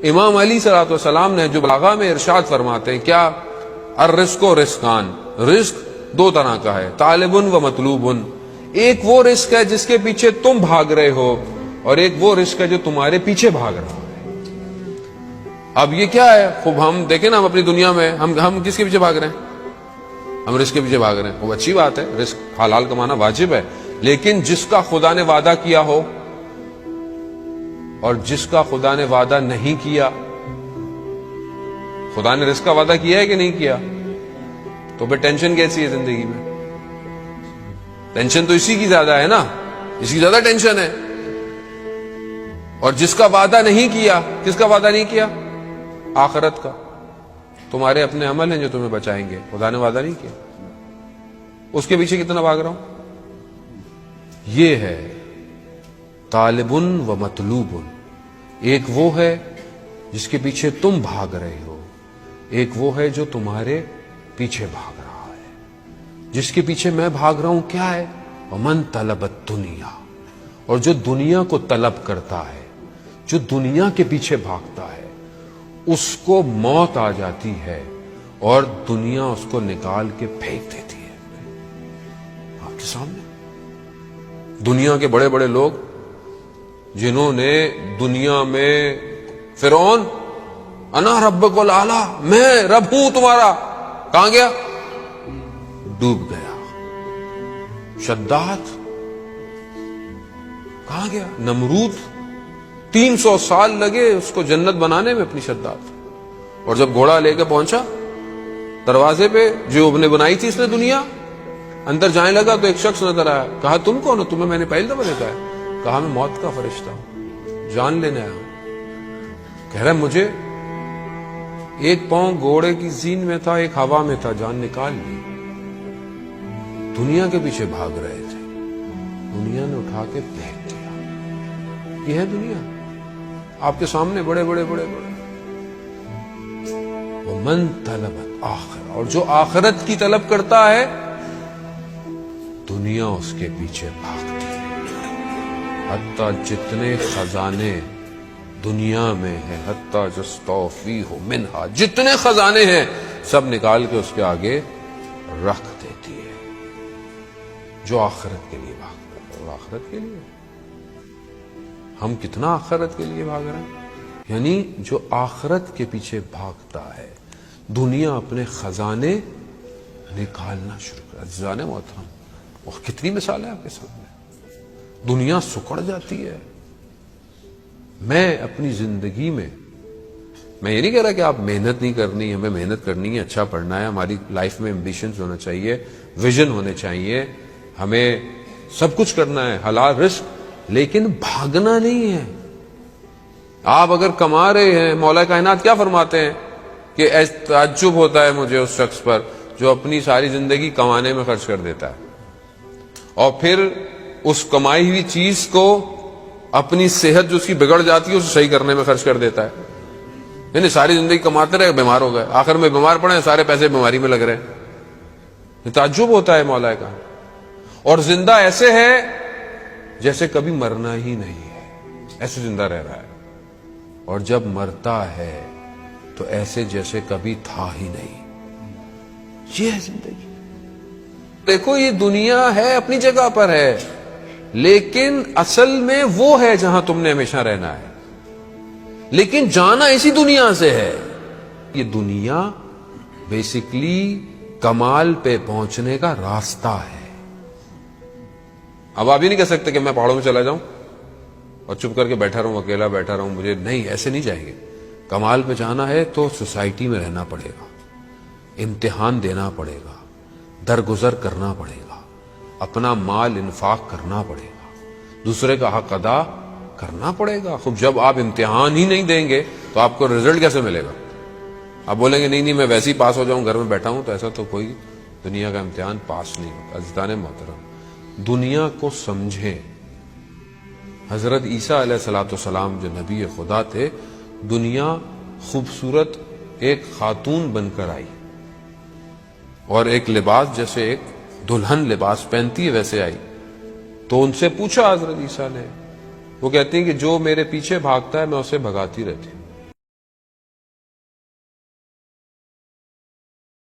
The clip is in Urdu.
امام علی صلی اللہ علیہ وسلم نے جو بلاغہ میں ارشاد فرماتے ہیں کیا، الرزق و رزقان، رزق دو طرح کا ہے، طالب و مطلوب۔ ایک وہ رزق ہے جس کے پیچھے تم بھاگ رہے ہو، اور ایک وہ رزق ہے جو تمہارے پیچھے بھاگ رہا ہے۔ اب یہ کیا ہے؟ خوب ہم دیکھیں نا، ہم اپنی دنیا میں ہم کس کے پیچھے بھاگ رہے ہیں؟ ہم رزق کے پیچھے بھاگ رہے ہیں۔ وہ اچھی بات ہے، رزق حلال کمانا واجب ہے، لیکن جس کا خدا نے وعدہ کیا ہو اور جس کا خدا نے وعدہ نہیں کیا، خدا نے رزق کا وعدہ کیا ہے کہ نہیں کیا، تو پھر ٹینشن کیسی ہے زندگی میں؟ ٹینشن تو اسی کی زیادہ ہے نا، اسی کی زیادہ ٹینشن ہے۔ اور جس کا وعدہ نہیں کیا، کس کا وعدہ نہیں کیا؟ آخرت کا۔ تمہارے اپنے عمل ہیں جو تمہیں بچائیں گے، خدا نے وعدہ نہیں کیا، اس کے پیچھے کتنا بھاگ رہا ہوں۔ یہ ہے طالب و مطلوب۔ ایک وہ ہے جس کے پیچھے تم بھاگ رہے ہو، ایک وہ ہے جو تمہارے پیچھے بھاگ رہا ہے۔ جس کے پیچھے میں بھاگ رہا ہوں کیا ہے؟ ومن طلب الدنیا، اور جو دنیا کو طلب کرتا ہے، جو دنیا کے پیچھے بھاگتا ہے، اس کو موت آ جاتی ہے اور دنیا اس کو نکال کے پھینک دیتی ہے۔ آپ کے سامنے دنیا کے بڑے بڑے لوگ جنہوں نے دنیا میں فرعون، انا ربک الاعلی، میں رب ہوں تمہارا، کہاں گیا؟ ڈوب گیا۔ شداد کہاں گیا؟ نمرود 300 سال لگے اس کو جنت بنانے میں اپنی شداد، اور جب گھوڑا لے کے پہنچا دروازے پہ جو نے بنائی تھی اس نے دنیا، اندر جانے لگا تو ایک شخص نظر آیا، کہا تم کون ہو؟ تمہیں میں نے پہلی دفعہ دیکھا ہے۔ کہا میں موت کا فرشتہ ہوں، جان لینے آیا ہوں۔ کہہ رہا مجھے ایک پاؤں گھوڑے کی زین میں تھا، ایک ہوا میں تھا، جان نکال لی۔ دنیا کے پیچھے بھاگ رہے تھے، دنیا نے اٹھا کے پھینک دیا۔ یہ ہے دنیا آپ کے سامنے، بڑے بڑے بڑے بڑے۔ ومن طلب الآخرہ، اور جو آخرت کی طلب کرتا ہے، دنیا اس کے پیچھے بھاگتی ہے۔ حتیٰ جتنے خزانے دنیا میں ہیں، حتیٰ جستوفیہ منہا، جتنے خزانے ہیں سب نکال کے اس کے آگے رکھ دیتی ہے۔ جو آخرت کے لیے بھاگتا ہے، اور آخرت کے لیے ہم کتنا آخرت کے لیے بھاگ رہے ہیں؟ یعنی جو آخرت کے پیچھے بھاگتا ہے، دنیا اپنے خزانے نکالنا شروع کر۔ عزیزان محترم، اور کتنی مثال ہے آپ کے سامنے، دنیا سکڑ جاتی ہے۔ میں اپنی زندگی میں یہ نہیں کہہ رہا کہ آپ محنت نہیں کرنی، ہمیں محنت کرنی ہے، اچھا پڑھنا ہے، ہماری لائف میں ایمبیشنز ہونا چاہیے، ویژن ہونے چاہیے، ہمیں سب کچھ کرنا ہے، حلال رزق، لیکن بھاگنا نہیں ہے۔ آپ اگر کما رہے ہیں، مولا کائنات کیا فرماتے ہیں کہ تعجب ہوتا ہے مجھے اس شخص پر جو اپنی ساری زندگی کمانے میں خرچ کر دیتا ہے اور پھر اس کمائی ہوئی چیز کو اپنی صحت جو اس کی بگڑ جاتی ہے اسے صحیح کرنے میں خرچ کر دیتا ہے۔ یعنی ساری زندگی کماتے رہے، بیمار ہو گئے، آخر میں بیمار پڑے، سارے پیسے بیماری میں لگ رہے ہیں۔ تعجب ہوتا ہے مولا کا۔ اور زندہ ایسے ہے جیسے کبھی مرنا ہی نہیں ہے، ایسے زندہ رہ رہا ہے، اور جب مرتا ہے تو ایسے جیسے کبھی تھا ہی نہیں۔ یہ ہے زندگی۔ دیکھو یہ دنیا ہے، اپنی جگہ پر ہے، لیکن اصل میں وہ ہے جہاں تم نے ہمیشہ رہنا ہے، لیکن جانا اسی دنیا سے ہے۔ یہ دنیا بیسیکلی کمال پہ پہنچنے کا راستہ ہے۔ اب آپ یہ نہیں کہہ سکتے کہ میں پہاڑوں میں چلا جاؤں اور چپ کر کے بیٹھا رہوں، اکیلا بیٹھا رہوں، مجھے نہیں، ایسے نہیں جائیں گے۔ کمال پہ جانا ہے تو سوسائٹی میں رہنا پڑے گا، امتحان دینا پڑے گا، درگزر کرنا پڑے گا، اپنا مال انفاق کرنا پڑے گا، دوسرے کا حق ادا کرنا پڑے گا۔ خوب جب آپ امتحان ہی نہیں دیں گے تو آپ کو رزلٹ کیسے ملے گا؟ آپ بولیں گے نہیں میں ویسے ہی پاس ہو جاؤں، گھر میں بیٹھا ہوں، تو ایسا تو کوئی دنیا کا امتحان پاس نہیں ہوتا۔ عزیزان محترم، دنیا کو سمجھیں۔ حضرت عیسیٰ علیہ السلام جو نبی خدا تھے، دنیا خوبصورت ایک خاتون بن کر آئی اور ایک لباس جیسے ایک دلہن لباس پہنتی ہے ویسے آئی۔ تو ان سے پوچھا حضرت عیسیٰ نے، وہ کہتے ہیں کہ جو میرے پیچھے بھاگتا ہے میں اسے بھگاتی رہتی ہوں۔